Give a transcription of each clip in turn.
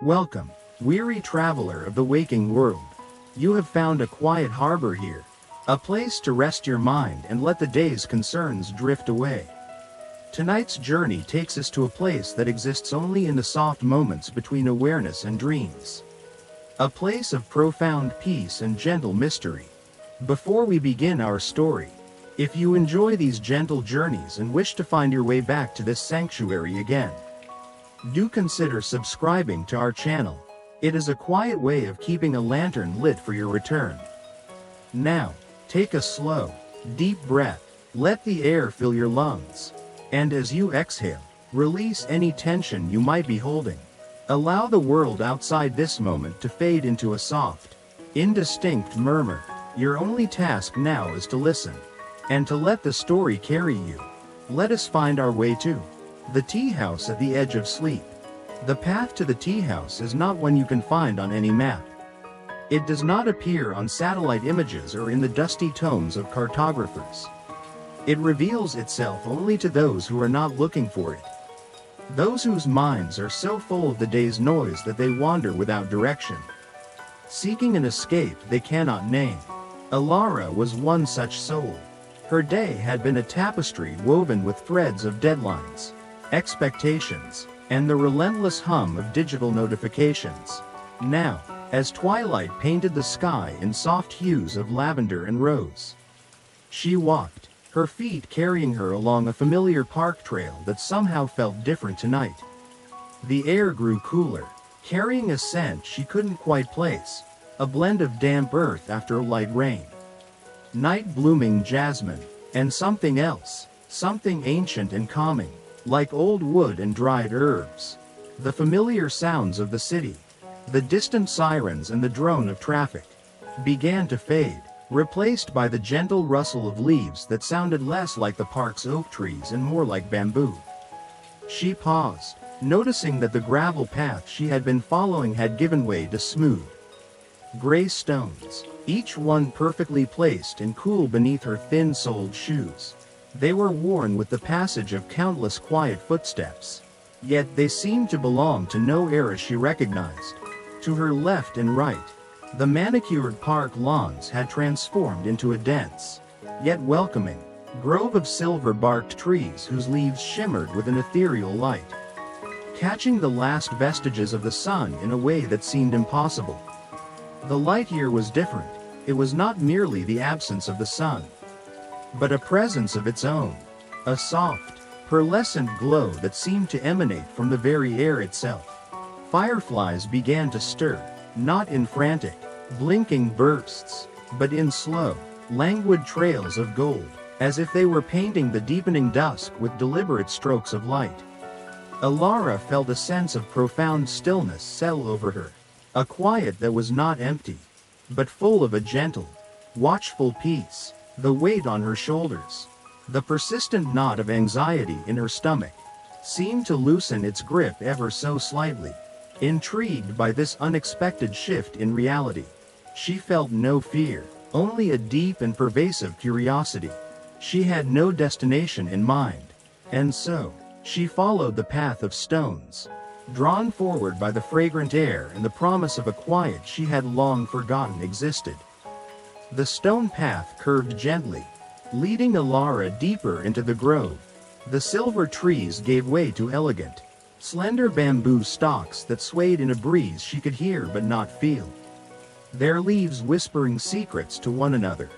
Welcome, weary traveler of the waking world. You have found a quiet harbor here, a place to rest your mind and let the day's concerns drift away. Tonight's journey takes us to a place that exists only in the soft moments between awareness and dreams. A place of profound peace and gentle mystery. Before we begin our story, if you enjoy these gentle journeys and wish to find your way back to this sanctuary again, do consider subscribing to our channel. It is a quiet way of keeping a lantern lit for your return. Now, take a slow, deep breath, let the air fill your lungs, and as you exhale, release any tension you might be holding. Allow the world outside this moment to fade into a soft, indistinct murmur. Your only task now is to listen, and to let the story carry you. Let us find our way to the tea house at the edge of sleep. The path to the tea house is not one you can find on any map. It does not appear on satellite images or in the dusty tomes of cartographers. It reveals itself only to those who are not looking for it. Those whose minds are so full of the day's noise that they wander without direction, seeking an escape they cannot name. Alara was one such soul. Her day had been a tapestry woven with threads of deadlines, expectations, and the relentless hum of digital notifications. Now, as twilight painted the sky in soft hues of lavender and rose, she walked, her feet carrying her along a familiar park trail that somehow felt different tonight. The air grew cooler, carrying a scent she couldn't quite place, a blend of damp earth after a light rain, night-blooming jasmine, and something else, something ancient and calming, like old wood and dried herbs. The familiar sounds of the city, the distant sirens and the drone of traffic, began to fade, replaced by the gentle rustle of leaves that sounded less like the park's oak trees and more like bamboo. She paused, noticing that the gravel path she had been following had given way to smooth, gray stones, each one perfectly placed and cool beneath her thin-soled shoes. They were worn with the passage of countless quiet footsteps, yet they seemed to belong to no era she recognized. To her left and right, the manicured park lawns had transformed into a dense, yet welcoming, grove of silver-barked trees whose leaves shimmered with an ethereal light, catching the last vestiges of the sun in a way that seemed impossible. The light here was different. It was not merely the absence of the sun, but a presence of its own, a soft, pearlescent glow that seemed to emanate from the very air itself. Fireflies began to stir, not in frantic, blinking bursts, but in slow, languid trails of gold, as if they were painting the deepening dusk with deliberate strokes of light. Alara felt a sense of profound stillness settle over her, a quiet that was not empty, but full of a gentle, watchful peace. The weight on her shoulders, the persistent knot of anxiety in her stomach, seemed to loosen its grip ever so slightly. Intrigued by this unexpected shift in reality, she felt no fear, only a deep and pervasive curiosity. She had no destination in mind, and so, she followed the path of stones, drawn forward by the fragrant air and the promise of a quiet she had long forgotten existed. The stone path curved gently, leading Alara deeper into the grove. The silver trees gave way to elegant, slender bamboo stalks that swayed in a breeze she could hear but not feel, their leaves whispering secrets to one another.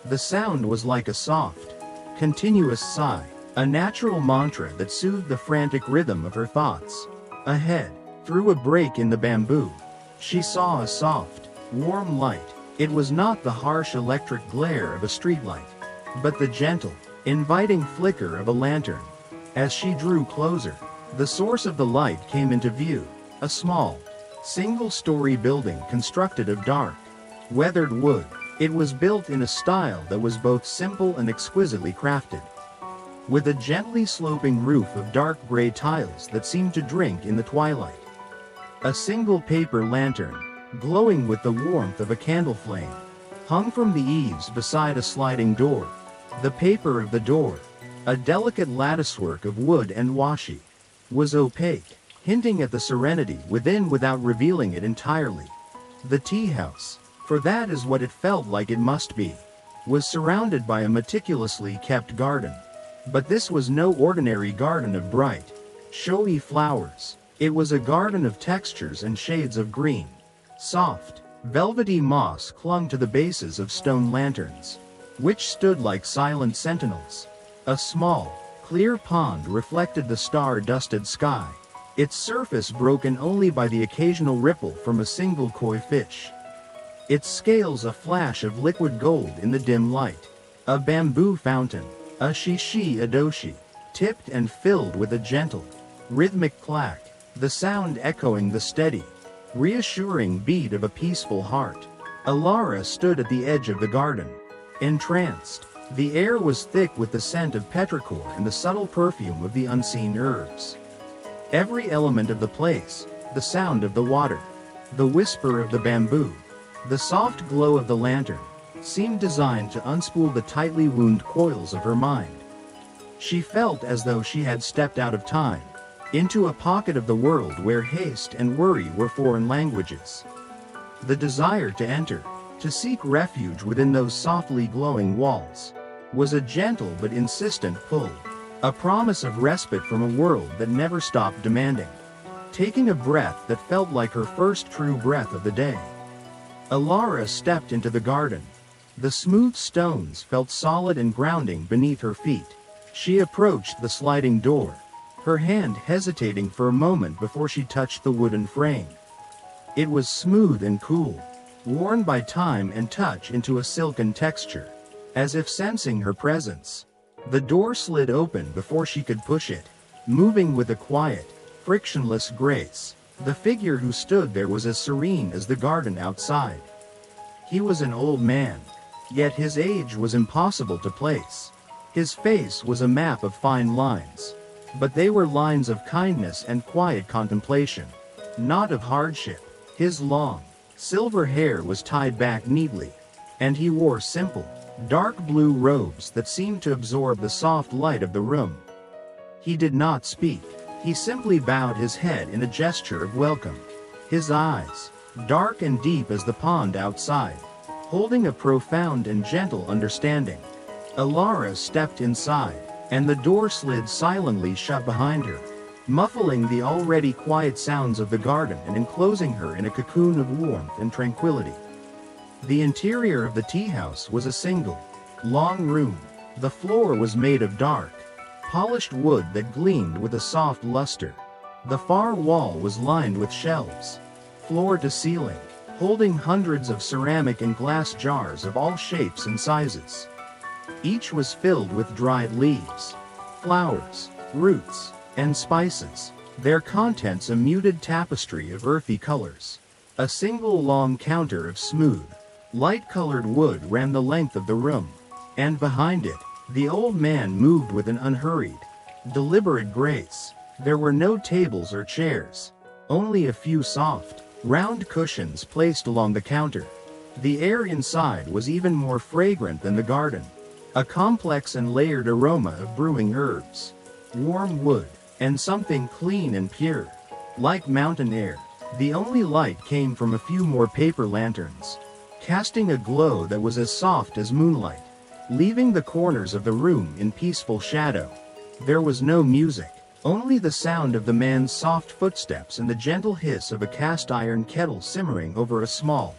The sound was like a soft, continuous sigh, a natural mantra that soothed the frantic rhythm of her thoughts. Ahead, through a break in the bamboo, she saw a soft, warm light. It was not the harsh electric glare of a streetlight, but the gentle, inviting flicker of a lantern. As she drew closer, the source of the light came into view, a small, single-story building constructed of dark, weathered wood. It was built in a style that was both simple and exquisitely crafted, with a gently sloping roof of dark gray tiles that seemed to drink in the twilight. A single paper lantern, glowing with the warmth of a candle flame, hung from the eaves beside a sliding door. The paper of the door, a delicate latticework of wood and washi, was opaque, hinting at the serenity within without revealing it entirely. The tea house, for that is what it felt like it must be, was surrounded by a meticulously kept garden. But this was no ordinary garden of bright, showy flowers. It was a garden of textures and shades of green. Soft, velvety moss clung to the bases of stone lanterns, which stood like silent sentinels. A small, clear pond reflected the star-dusted sky, its surface broken only by the occasional ripple from a single koi fish, its scales a flash of liquid gold in the dim light. A bamboo fountain, a shishi adoshi, tipped and filled with a gentle, rhythmic clack, the sound echoing the steady, reassuring beat of a peaceful heart. Alara stood at the edge of the garden, entranced. The air was thick with the scent of petrichor and the subtle perfume of the unseen herbs. Every element of the place, the sound of the water, the whisper of the bamboo, the soft glow of the lantern, seemed designed to unspool the tightly wound coils of her mind. She felt as though she had stepped out of time, into a pocket of the world where haste and worry were foreign languages. The desire to enter, to seek refuge within those softly glowing walls, was a gentle but insistent pull, a promise of respite from a world that never stopped demanding. Taking a breath that felt like her first true breath of the day, Alara stepped into the garden. The smooth stones felt solid and grounding beneath her feet. She approached the sliding door, her hand hesitating for a moment before she touched the wooden frame. It was smooth and cool, worn by time and touch into a silken texture, as if sensing her presence. The door slid open before she could push it, moving with a quiet, frictionless grace. The figure who stood there was as serene as the garden outside. He was an old man, yet his age was impossible to place. His face was a map of fine lines, but they were lines of kindness and quiet contemplation, not of hardship. His long, silver hair was tied back neatly, and he wore simple, dark blue robes that seemed to absorb the soft light of the room. He did not speak. He simply bowed his head in a gesture of welcome. His eyes, dark and deep as the pond outside, holding a profound and gentle understanding. Alara stepped inside, and the door slid silently shut behind her, muffling the already quiet sounds of the garden and enclosing her in a cocoon of warmth and tranquility. The interior of the tea house was a single, long room. The floor was made of dark, polished wood that gleamed with a soft luster. The far wall was lined with shelves, floor to ceiling, holding hundreds of ceramic and glass jars of all shapes and sizes. Each was filled with dried leaves, flowers, roots, and spices, their contents a muted tapestry of earthy colors. A single long counter of smooth, light-colored wood ran the length of the room, and behind it, the old man moved with an unhurried, deliberate grace. There were no tables or chairs, only a few soft, round cushions placed along the counter. The air inside was even more fragrant than the garden, a complex and layered aroma of brewing herbs, warm wood, and something clean and pure, like mountain air. The only light came from a few more paper lanterns, casting a glow that was as soft as moonlight, leaving the corners of the room in peaceful shadow. There was no music, only the sound of the man's soft footsteps and the gentle hiss of a cast-iron kettle simmering over a small,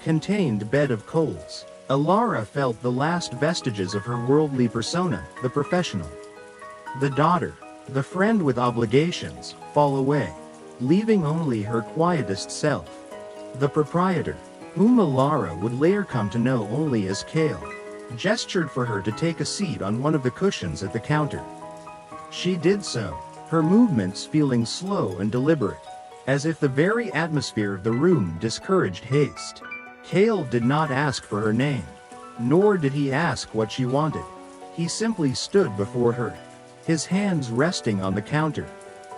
contained bed of coals. Alara felt the last vestiges of her worldly persona, the professional, the daughter, the friend with obligations, fall away, leaving only her quietest self. The proprietor, whom Alara would later come to know only as Kale, gestured for her to take a seat on one of the cushions at the counter. She did so, her movements feeling slow and deliberate, as if the very atmosphere of the room discouraged haste. Kale did not ask for her name, nor did he ask what she wanted. He simply stood before her, his hands resting on the counter,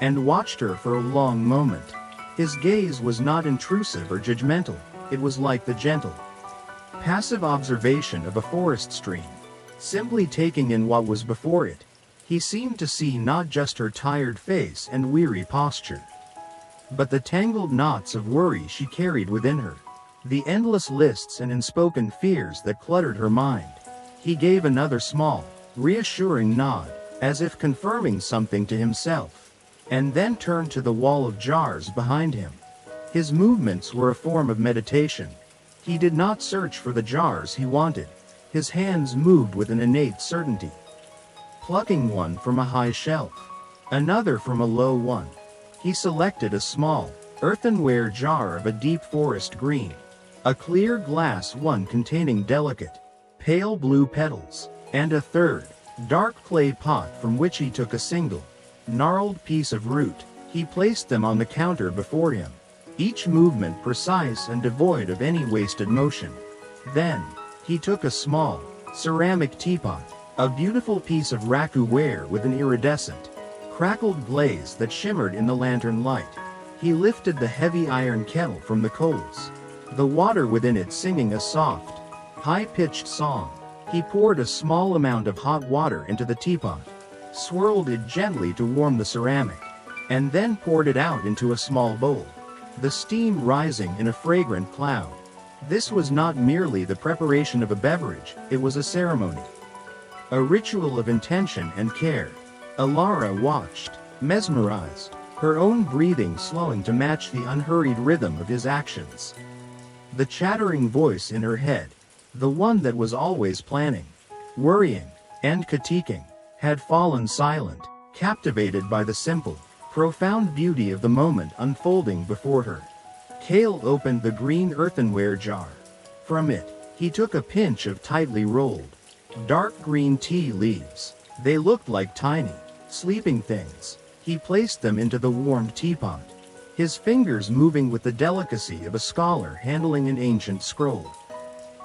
and watched her for a long moment. His gaze was not intrusive or judgmental, it was like the gentle, passive observation of a forest stream, simply taking in what was before it. He seemed to see not just her tired face and weary posture, but the tangled knots of worry she carried within her, the endless lists and unspoken fears that cluttered her mind. He gave another small, reassuring nod, as if confirming something to himself, and then turned to the wall of jars behind him. His movements were a form of meditation. He did not search for the jars he wanted. His hands moved with an innate certainty, plucking one from a high shelf, another from a low one. He selected a small, earthenware jar of a deep forest green, a clear glass one containing delicate, pale blue petals, and a third, dark clay pot from which he took a single, gnarled piece of root. He placed them on the counter before him, each movement precise and devoid of any wasted motion. Then, he took a small, ceramic teapot, a beautiful piece of raku ware with an iridescent, crackled glaze that shimmered in the lantern light. He lifted the heavy iron kettle from the coals, the water within it singing a soft, high-pitched song. He poured a small amount of hot water into the teapot, swirled it gently to warm the ceramic, and then poured it out into a small bowl, the steam rising in a fragrant cloud. This was not merely the preparation of a beverage, it was a ceremony, a ritual of intention and care. Alara watched, mesmerized, her own breathing slowing to match the unhurried rhythm of his actions. The chattering voice in her head, the one that was always planning, worrying, and critiquing, had fallen silent, captivated by the simple, profound beauty of the moment unfolding before her. Kale opened the green earthenware jar. From it, he took a pinch of tightly rolled, dark green tea leaves. They looked like tiny, sleeping things. He placed them into the warmed teapot, his fingers moving with the delicacy of a scholar handling an ancient scroll.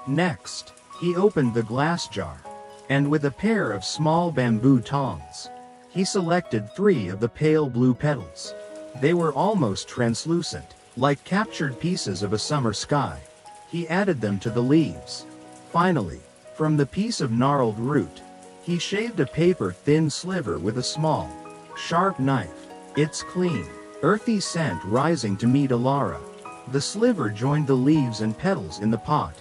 Next, he opened the glass jar, and with a pair of small bamboo tongs, he selected 3 of the pale blue petals. They were almost translucent, like captured pieces of a summer sky. He added them to the leaves. Finally, from the piece of gnarled root, he shaved a paper-thin sliver with a small, sharp knife, its clean, earthy scent rising to meet Alara. The sliver joined the leaves and petals in the pot.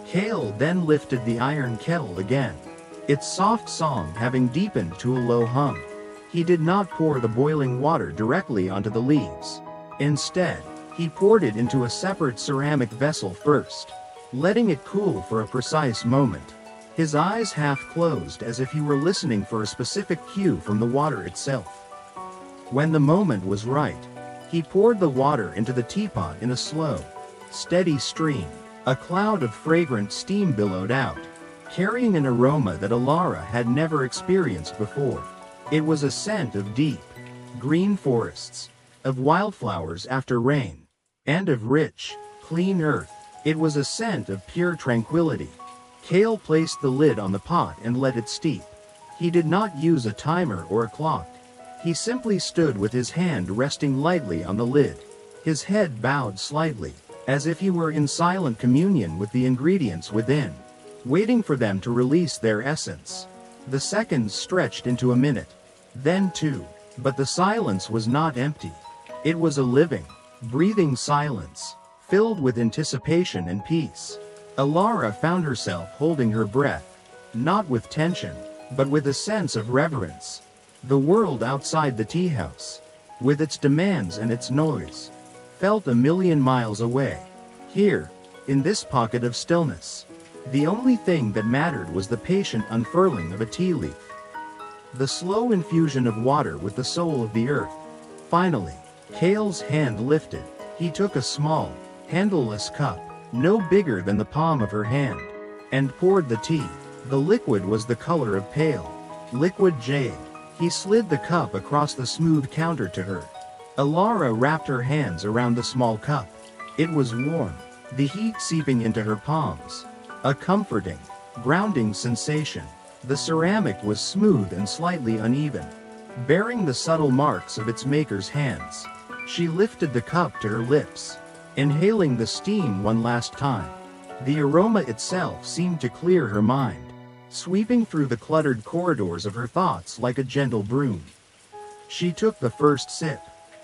Kale then lifted the iron kettle again, its soft song having deepened to a low hum. He did not pour the boiling water directly onto the leaves. Instead, he poured it into a separate ceramic vessel first, letting it cool for a precise moment. His eyes half closed as if he were listening for a specific cue from the water itself. When the moment was right, he poured the water into the teapot in a slow, steady stream. A cloud of fragrant steam billowed out, carrying an aroma that Alara had never experienced before. It was a scent of deep, green forests, of wildflowers after rain, and of rich, clean earth. It was a scent of pure tranquility. Kale placed the lid on the pot and let it steep. He did not use a timer or a clock. He simply stood with his hand resting lightly on the lid, his head bowed slightly, as if he were in silent communion with the ingredients within, waiting for them to release their essence. The seconds stretched into a minute, then 2, but the silence was not empty. It was a living, breathing silence, filled with anticipation and peace. Alara found herself holding her breath, not with tension, but with a sense of reverence. The world outside the tea house, with its demands and its noise, felt a million miles away. Here, in this pocket of stillness, the only thing that mattered was the patient unfurling of a tea leaf, the slow infusion of water with the soul of the earth. Finally, Kale's hand lifted. He took a small, handleless cup, no bigger than the palm of her hand, and poured the tea. The liquid was the color of pale, liquid jade. He slid the cup across the smooth counter to her. Alara wrapped her hands around the small cup. It was warm, the heat seeping into her palms. A comforting, grounding sensation. The ceramic was smooth and slightly uneven, bearing the subtle marks of its maker's hands. She lifted the cup to her lips, inhaling the steam one last time. The aroma itself seemed to clear her mind. sweeping through the cluttered corridors of her thoughts like a gentle broom. She took the first sip.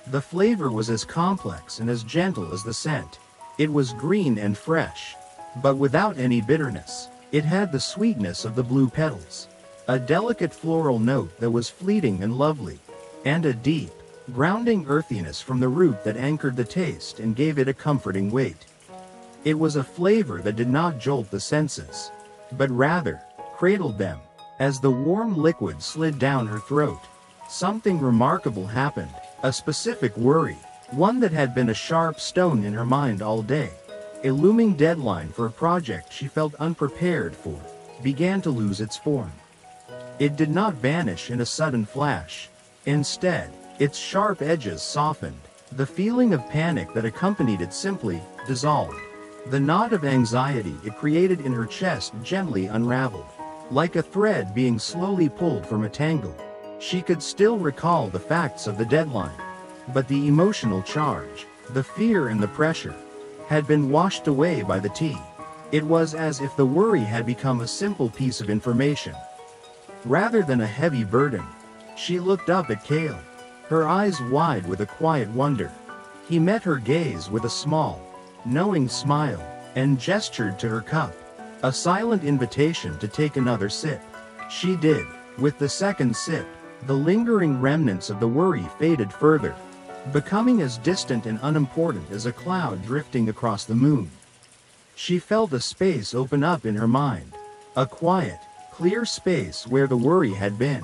The flavor was as complex and as gentle as the scent. It was green and fresh, but without any bitterness. It had the sweetness of the blue petals, a delicate floral note that was fleeting and lovely, and a deep, grounding earthiness from the root that anchored the taste and gave it a comforting weight. It was a flavor that did not jolt the senses, but rather cradled them. As the warm liquid slid down her throat, something remarkable happened. A specific worry, one that had been a sharp stone in her mind all day, a looming deadline for a project she felt unprepared for, began to lose its form. It did not vanish in a sudden flash. Instead, its sharp edges softened. The feeling of panic that accompanied it simply dissolved. The knot of anxiety it created in her chest gently unraveled, like a thread being slowly pulled from a tangle. She could still recall the facts of the deadline, but the emotional charge, the fear and the pressure, had been washed away by the tea. It was as if the worry had become a simple piece of information, rather than a heavy burden. She looked up at Cale, her eyes wide with a quiet wonder. He met her gaze with a small, knowing smile, and gestured to her cup, a silent invitation to take another sip. She did. With the second sip, the lingering remnants of the worry faded further, becoming as distant and unimportant as a cloud drifting across the moon. She felt a space open up in her mind, a quiet, clear space where the worry had been.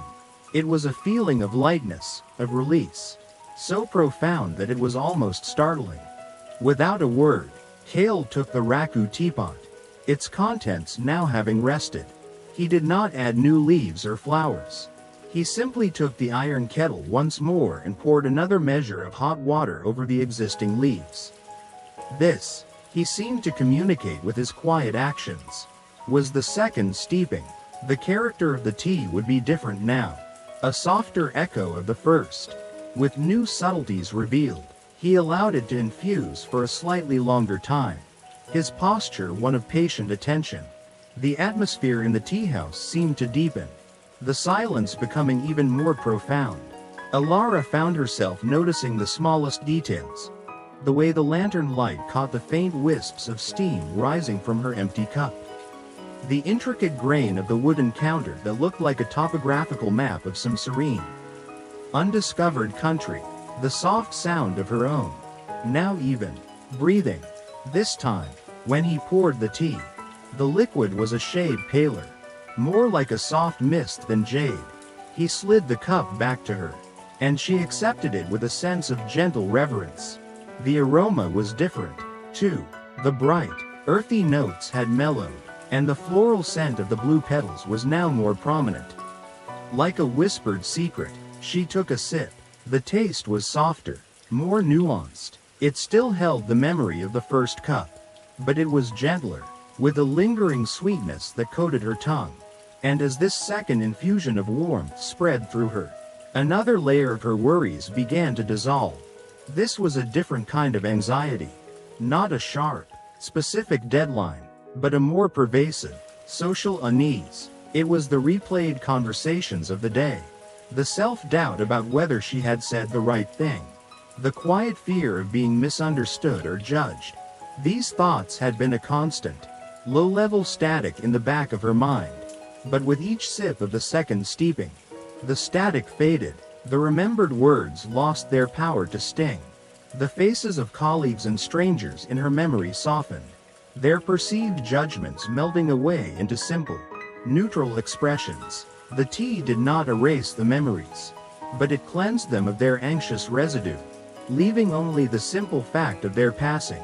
It was a feeling of lightness, of release, so profound that it was almost startling. Without a word, Cale took the raku teapot, its contents now having rested. He did not add new leaves or flowers. He simply took the iron kettle once more and poured another measure of hot water over the existing leaves. This, he seemed to communicate with his quiet actions, was the second steeping. The character of the tea would be different now, a softer echo of the first, with new subtleties revealed. He allowed it to infuse for a slightly longer time, his posture one of patient attention. The atmosphere in the tea house seemed to deepen, the silence becoming even more profound. Alara found herself noticing the smallest details, the way the lantern light caught the faint wisps of steam rising from her empty cup, the intricate grain of the wooden counter that looked like a topographical map of some serene, undiscovered country, the soft sound of her own, now even, breathing. This time, when he poured the tea, the liquid was a shade paler, more like a soft mist than jade. He slid the cup back to her, and she accepted it with a sense of gentle reverence. The aroma was different, too. The bright, earthy notes had mellowed, and the floral scent of the blue petals was now more prominent. Like a whispered secret, she took a sip. The taste was softer, more nuanced. It still held the memory of the first cup, but it was gentler, with a lingering sweetness that coated her tongue. And as this second infusion of warmth spread through her, another layer of her worries began to dissolve. This was a different kind of anxiety, not a sharp, specific deadline, but a more pervasive, social unease. It was the replayed conversations of the day, the self-doubt about whether she had said the right thing, the quiet fear of being misunderstood or judged. These thoughts had been a constant, low-level static in the back of her mind. But with each sip of the second steeping, the static faded, the remembered words lost their power to sting. The faces of colleagues and strangers in her memory softened, their perceived judgments melting away into simple, neutral expressions. The tea did not erase the memories, but it cleansed them of their anxious residue, leaving only the simple fact of their passing.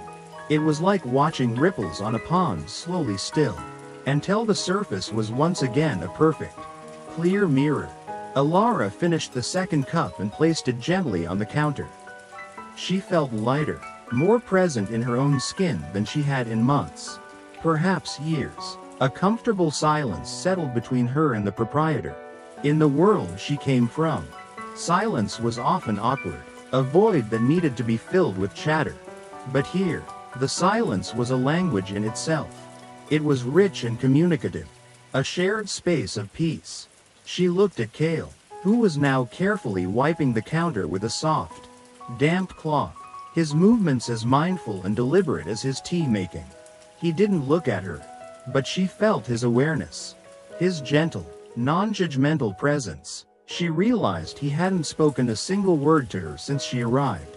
It was like watching ripples on a pond slowly still, until the surface was once again a perfect, clear mirror. Alara finished the second cup and placed it gently on the counter. She felt lighter, more present in her own skin than she had in months, perhaps years. A comfortable silence settled between her and the proprietor. In the world she came from, silence was often awkward, a void that needed to be filled with chatter. But here, the silence was a language in itself. It was rich and communicative, a shared space of peace. She looked at Kale, who was now carefully wiping the counter with a soft, damp cloth, his movements as mindful and deliberate as his tea making. He didn't look at her, but she felt his awareness, his gentle, non-judgmental presence. She realized he hadn't spoken a single word to her since she arrived.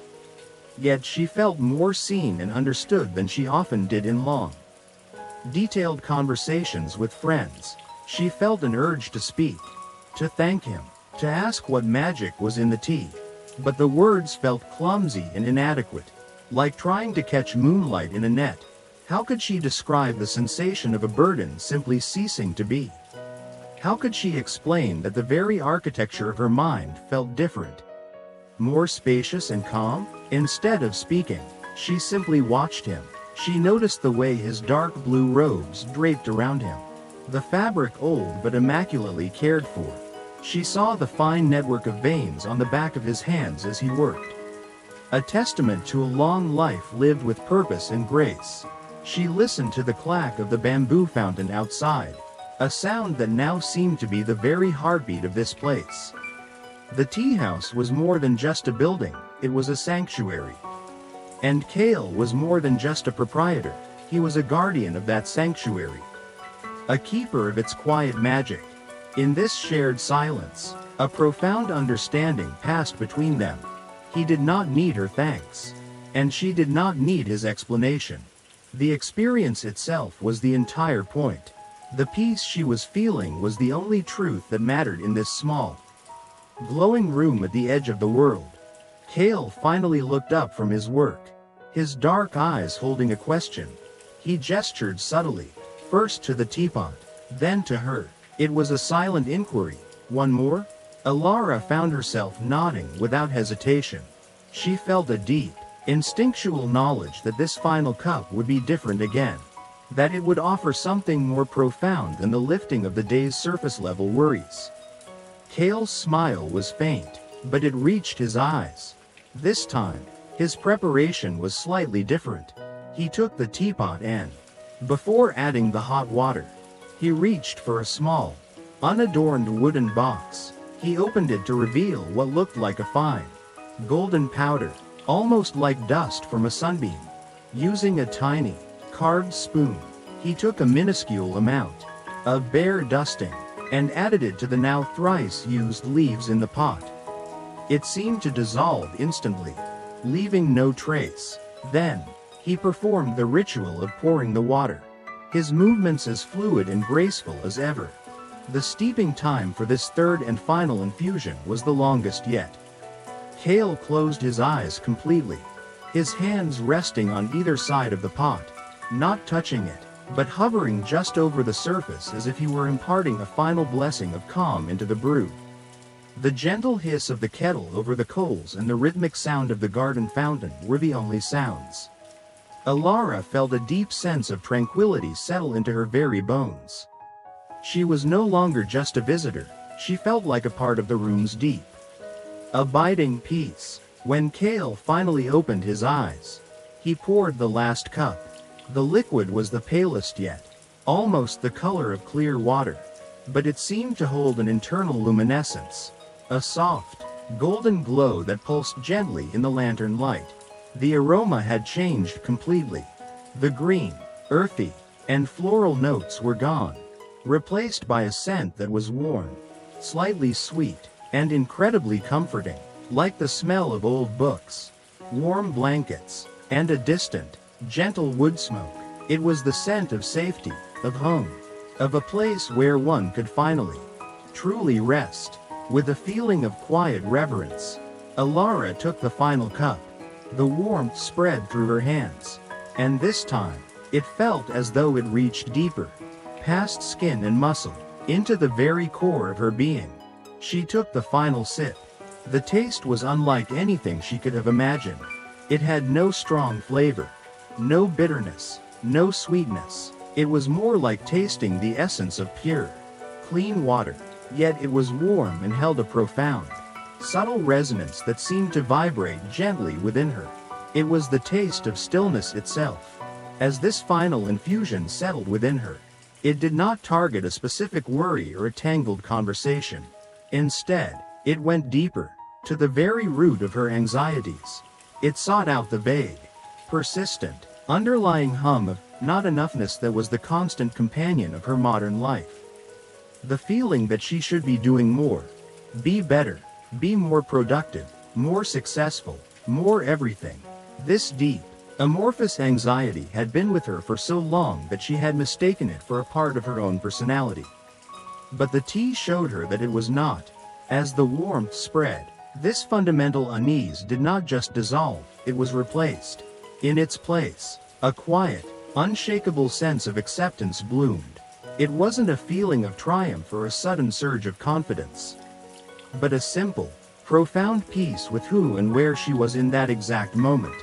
Yet she felt more seen and understood than she often did in long, detailed conversations with friends. She felt an urge to speak, to thank him, to ask what magic was in the tea. But the words felt clumsy and inadequate, like trying to catch moonlight in a net. How could she describe the sensation of a burden simply ceasing to be? How could she explain that the very architecture of her mind felt different, more spacious and calm? Instead of speaking, she simply watched him. She noticed the way his dark blue robes draped around him, the fabric old but immaculately cared for. She saw the fine network of veins on the back of his hands as he worked, a testament to a long life lived with purpose and grace. She listened to the clack of the bamboo fountain outside, a sound that now seemed to be the very heartbeat of this place. The tea house was more than just a building, it was a sanctuary. And Kale was more than just a proprietor, he was a guardian of that sanctuary, a keeper of its quiet magic. In this shared silence, a profound understanding passed between them. He did not need her thanks, and she did not need his explanation. The experience itself was the entire point. The peace she was feeling was the only truth that mattered in this small, glowing room at the edge of the world. Kale finally looked up from his work, his dark eyes holding a question. He gestured subtly, first to the teapot, then to her. It was a silent inquiry. One more? Alara found herself nodding without hesitation. She felt a deep, instinctual knowledge that this final cup would be different again, that it would offer something more profound than the lifting of the day's surface-level worries. Kale's smile was faint, but it reached his eyes. This time, his preparation was slightly different. He took the teapot and, before adding the hot water, he reached for a small, unadorned wooden box. He opened it to reveal what looked like a fine, golden powder, almost like dust from a sunbeam. Using a tiny, carved spoon, he took a minuscule amount of bare dusting and added it to the now thrice-used leaves in the pot. It seemed to dissolve instantly, leaving no trace. Then, he performed the ritual of pouring the water, his movements as fluid and graceful as ever. The steeping time for this third and final infusion was the longest yet. Kale closed his eyes completely, his hands resting on either side of the pot, not touching it, but hovering just over the surface as if he were imparting a final blessing of calm into the brew. The gentle hiss of the kettle over the coals and the rhythmic sound of the garden fountain were the only sounds. Alara felt a deep sense of tranquility settle into her very bones. She was no longer just a visitor, she felt like a part of the room's deep, abiding peace. When Kale finally opened his eyes, he poured the last cup. The liquid was the palest yet, almost the color of clear water, but it seemed to hold an internal luminescence, a soft, golden glow that pulsed gently in the lantern light. The aroma had changed completely. The green, earthy, and floral notes were gone, replaced by a scent that was warm, slightly sweet, and incredibly comforting, like the smell of old books, warm blankets, and a distant, gentle wood smoke. It was the scent of safety, of home, of a place where one could finally, truly rest. With a feeling of quiet reverence, Alara took the final cup. The warmth spread through her hands, and this time, it felt as though it reached deeper, past skin and muscle, into the very core of her being. She took the final sip. The taste was unlike anything she could have imagined. It had no strong flavor, no bitterness, no sweetness. It was more like tasting the essence of pure, clean water, yet it was warm and held a profound, subtle resonance that seemed to vibrate gently within her. It was the taste of stillness itself. As this final infusion settled within her, It did not target a specific worry or a tangled conversation. Instead, it went deeper, to the very root of her anxieties. It sought out the vague, persistent, underlying hum of not enoughness that was the constant companion of her modern life. The feeling that she should be doing more, be better, be more productive, more successful, more everything. This deep, amorphous anxiety had been with her for so long that she had mistaken it for a part of her own personality. But the tea showed her that it was not. As the warmth spread, this fundamental unease did not just dissolve, it was replaced. In its place, a quiet, unshakable sense of acceptance bloomed. It wasn't a feeling of triumph or a sudden surge of confidence, but a simple, profound peace with who and where she was in that exact moment.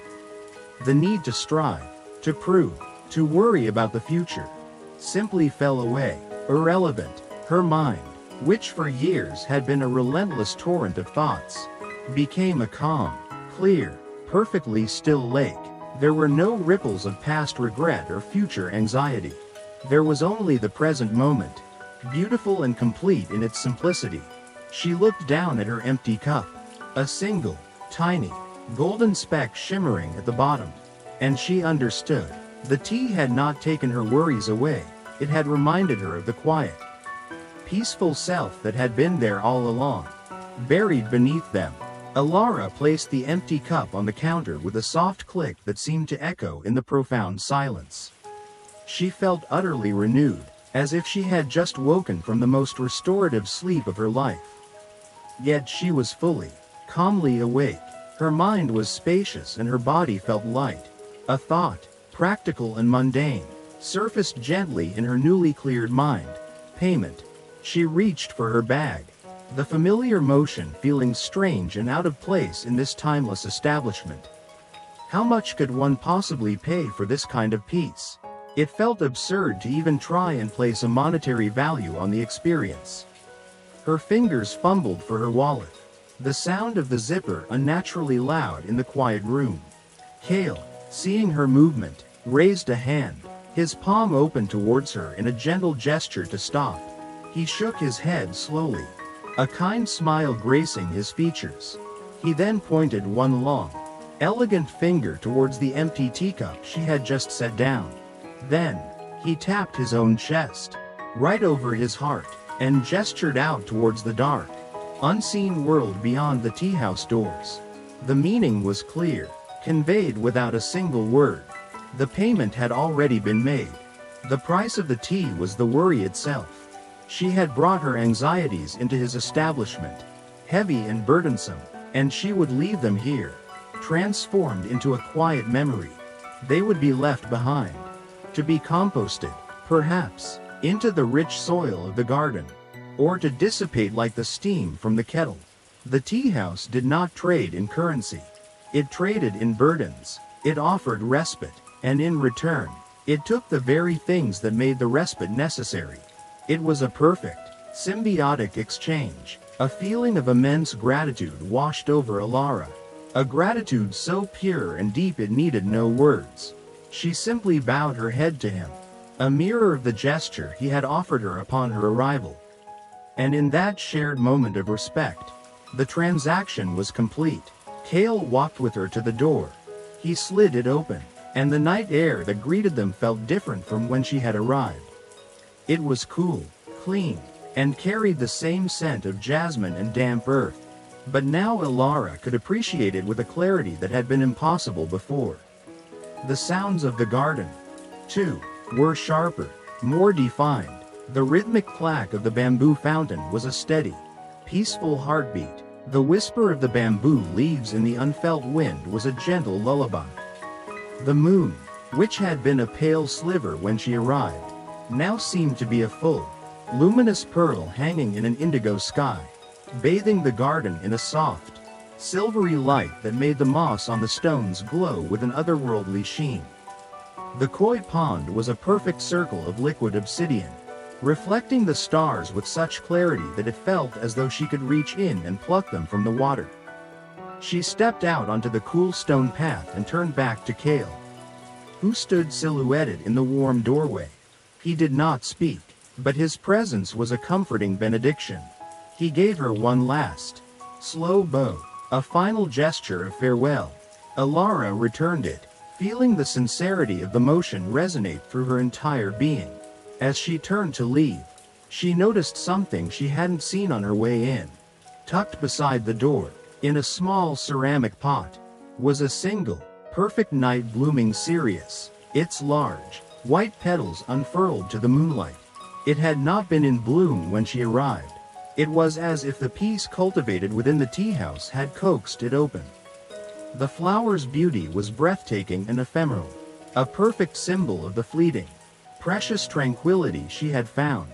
The need to strive, to prove, to worry about the future, simply fell away, irrelevant. Her mind, which for years had been a relentless torrent of thoughts, became a calm, clear, perfectly still lake. There were no ripples of past regret or future anxiety. There was only the present moment, beautiful and complete in its simplicity. She looked down at her empty cup, a single, tiny, golden speck shimmering at the bottom, and she understood. The tea had not taken her worries away, it had reminded her of the quiet, peaceful self that had been there all along, buried beneath them. Alara placed the empty cup on the counter with a soft click that seemed to echo in the profound silence. She felt utterly renewed, as if she had just woken from the most restorative sleep of her life. Yet she was fully, calmly awake. Her mind was spacious and her body felt light. A thought, practical and mundane, surfaced gently in her newly cleared mind. Payment. She reached for her bag, the familiar motion feeling strange and out of place in this timeless establishment. How much could one possibly pay for this kind of peace? It felt absurd to even try and place a monetary value on the experience. Her fingers fumbled for her wallet, the sound of the zipper unnaturally loud in the quiet room. Kale, seeing her movement, raised a hand, his palm open towards her in a gentle gesture to stop. He shook his head slowly, a kind smile gracing his features. He then pointed one long, elegant finger towards the empty teacup she had just set down. Then, he tapped his own chest, right over his heart, and gestured out towards the dark, unseen world beyond the teahouse doors. The meaning was clear, conveyed without a single word. The payment had already been made. The price of the tea was the worry itself. She had brought her anxieties into his establishment, heavy and burdensome, and she would leave them here, transformed into a quiet memory. They would be left behind, to be composted, perhaps, into the rich soil of the garden, or to dissipate like the steam from the kettle. The tea house did not trade in currency. It traded in burdens. It offered respite, and in return, it took the very things that made the respite necessary. It was a perfect, symbiotic exchange. A feeling of immense gratitude washed over Alara. A gratitude so pure and deep it needed no words. She simply bowed her head to him, a mirror of the gesture he had offered her upon her arrival. And in that shared moment of respect, the transaction was complete. Kale walked with her to the door. He slid it open, and the night air that greeted them felt different from when she had arrived. It was cool, clean, and carried the same scent of jasmine and damp earth. But now Alara could appreciate it with a clarity that had been impossible before. The sounds of the garden, too, were sharper, more defined. The rhythmic clack of the bamboo fountain was a steady, peaceful heartbeat. The whisper of the bamboo leaves in the unfelt wind was a gentle lullaby. The moon, which had been a pale sliver when she arrived, now seemed to be a full, luminous pearl hanging in an indigo sky, bathing the garden in a soft, silvery light that made the moss on the stones glow with an otherworldly sheen. The koi pond was a perfect circle of liquid obsidian, reflecting the stars with such clarity that it felt as though she could reach in and pluck them from the water. She stepped out onto the cool stone path and turned back to Kale, who stood silhouetted in the warm doorway. He did not speak, but his presence was a comforting benediction. He gave her one last, slow bow, a final gesture of farewell. Alara returned it, feeling the sincerity of the motion resonate through her entire being. As she turned to leave, she noticed something she hadn't seen on her way in. Tucked beside the door, in a small ceramic pot, was a single, perfect night blooming cereus, its large, white petals unfurled to the moonlight. It had not been in bloom when she arrived. It was as if the peace cultivated within the tea house had coaxed it open. The flower's beauty was breathtaking and ephemeral, a perfect symbol of the fleeting, precious tranquility she had found.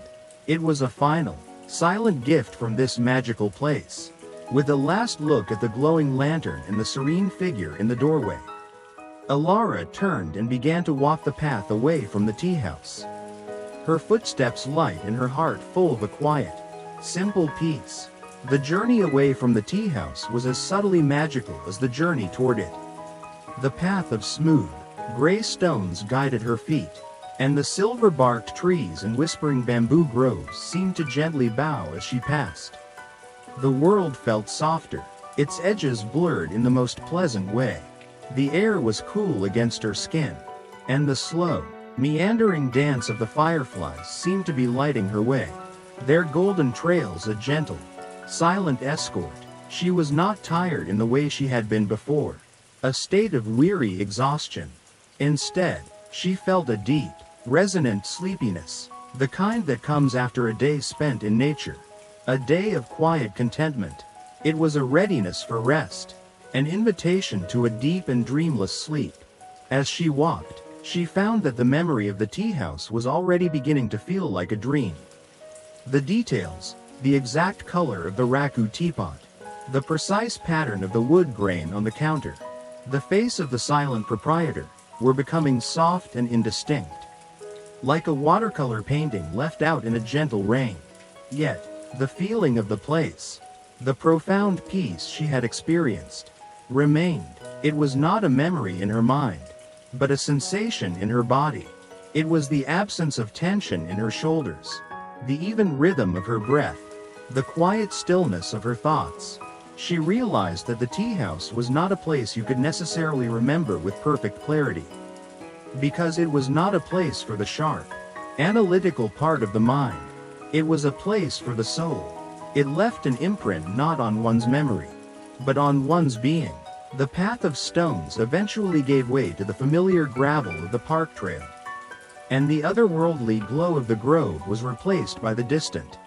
It was a final, silent gift from this magical place. With a last look at the glowing lantern and the serene figure in the doorway, Alara turned and began to walk the path away from the tea house. Her footsteps light and her heart full of a quiet, simple peace. The journey away from the tea house was as subtly magical as the journey toward it. The path of smooth, gray stones guided her feet, and the silver-barked trees and whispering bamboo groves seemed to gently bow as she passed. The world felt softer, its edges blurred in the most pleasant way. The air was cool against her skin, and the slow, meandering dance of the fireflies seemed to be lighting her way, their golden trails a gentle, silent escort. She was not tired in the way she had been before, a state of weary exhaustion. Instead, she felt a deep, resonant sleepiness, the kind that comes after a day spent in nature, a day of quiet contentment. It was a readiness for rest, an invitation to a deep and dreamless sleep. As she walked, she found that the memory of the tea house was already beginning to feel like a dream. The details, the exact color of the raku teapot, the precise pattern of the wood grain on the counter, the face of the silent proprietor, were becoming soft and indistinct, like a watercolor painting left out in a gentle rain. Yet, the feeling of the place, the profound peace she had experienced, remained. It was not a memory in her mind, but a sensation in her body. It was the absence of tension in her shoulders, the even rhythm of her breath, the quiet stillness of her thoughts. She realized that the tea house was not a place you could necessarily remember with perfect clarity, because it was not a place for the sharp, analytical part of the mind. It was a place for the soul. It left an imprint not on one's memory, but on one's being. The path of stones eventually gave way to the familiar gravel of the park trail, and the otherworldly glow of the grove was replaced by the distant,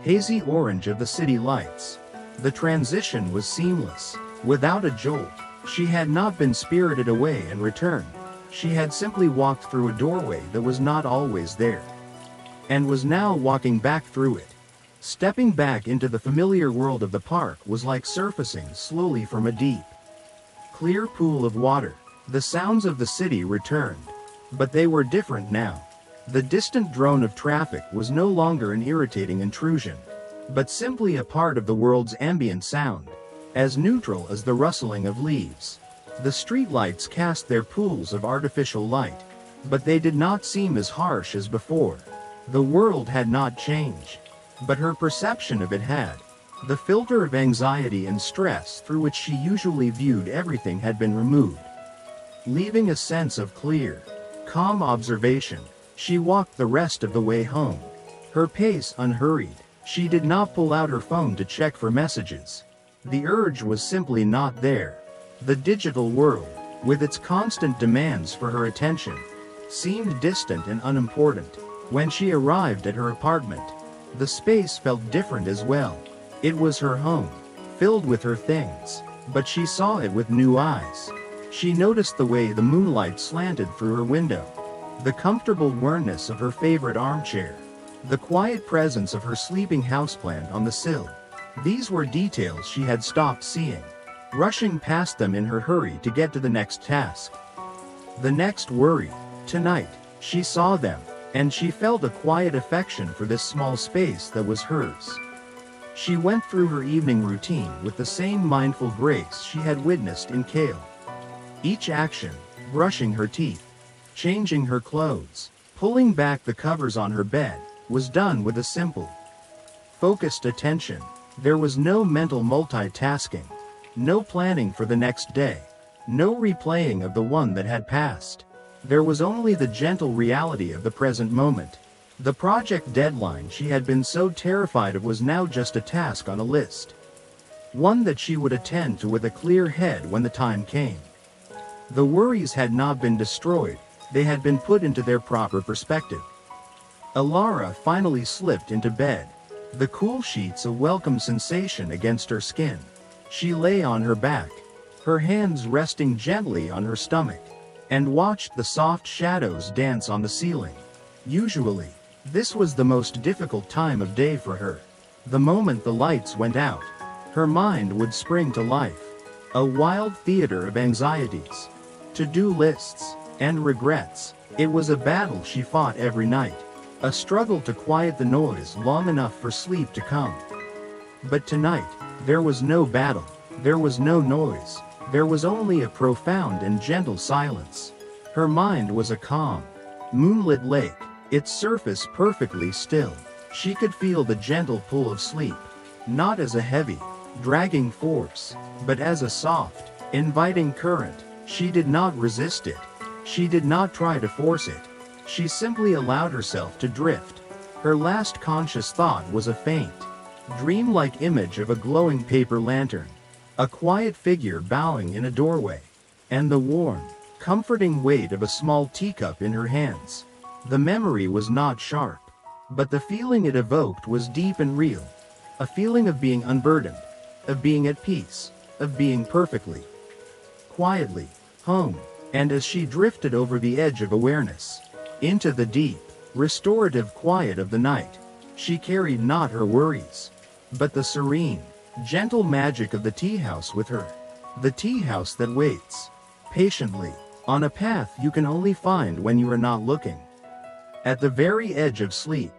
hazy orange of the city lights. The transition was seamless, without a jolt. She had not been spirited away and returned. She had simply walked through a doorway that was not always there, and was now walking back through it. Stepping back into the familiar world of the park was like surfacing slowly from a deep, clear pool of water. The sounds of the city returned, but they were different now. The distant drone of traffic was no longer an irritating intrusion, but simply a part of the world's ambient sound, as neutral as the rustling of leaves. The streetlights cast their pools of artificial light, but they did not seem as harsh as before. The world had not changed, but her perception of it had. The filter of anxiety and stress through which she usually viewed everything had been removed, leaving a sense of clear, calm observation. She walked the rest of the way home, her pace unhurried. She did not pull out her phone to check for messages. The urge was simply not there. The digital world, with its constant demands for her attention, seemed distant and unimportant. When she arrived at her apartment, the space felt different as well. It was her home, filled with her things, but she saw it with new eyes. She noticed the way the moonlight slanted through her window, the comfortable warmness of her favorite armchair, the quiet presence of her sleeping houseplant on the sill. These were details she had stopped seeing, rushing past them in her hurry to get to the next task, the next worry. Tonight, she saw them, and she felt a quiet affection for this small space that was hers. She went through her evening routine with the same mindful grace she had witnessed in Kale. Each action, brushing her teeth, changing her clothes, Pulling back the covers on her bed was done with a simple, focused attention. There was no mental multitasking, no planning for the next day, no replaying of the one that had passed. There was only the gentle reality of the present moment. The project deadline she had been so terrified of was now just a task on a list, one that she would attend to with a clear head when the time came. The worries had not been destroyed, they had been put into their proper perspective. Alara finally slipped into bed, the cool sheets a welcome sensation against her skin. She lay on her back, her hands resting gently on her stomach, and watched the soft shadows dance on the ceiling. Usually, this was the most difficult time of day for her. The moment the lights went out, her mind would spring to life, a wild theater of anxieties, to-do lists, and regrets. It was a battle she fought every night, a struggle to quiet the noise long enough for sleep to come. But tonight, there was no battle, there was no noise, there was only a profound and gentle silence. Her mind was a calm, moonlit lake, its surface perfectly still. She could feel the gentle pull of sleep, not as a heavy, dragging force, but as a soft, inviting current. She did not resist it. She did not try to force it. She simply allowed herself to drift. Her last conscious thought was a faint, dreamlike image of a glowing paper lantern, a quiet figure bowing in a doorway, and the warm, comforting weight of a small teacup in her hands. The memory was not sharp, but the feeling it evoked was deep and real, a feeling of being unburdened, of being at peace, of being perfectly, quietly, home. And as she drifted over the edge of awareness, into the deep, restorative quiet of the night, she carried not her worries, but the serene, gentle magic of the tea house with her. The tea house that waits, patiently, on a path you can only find when you are not looking. At the very edge of sleep,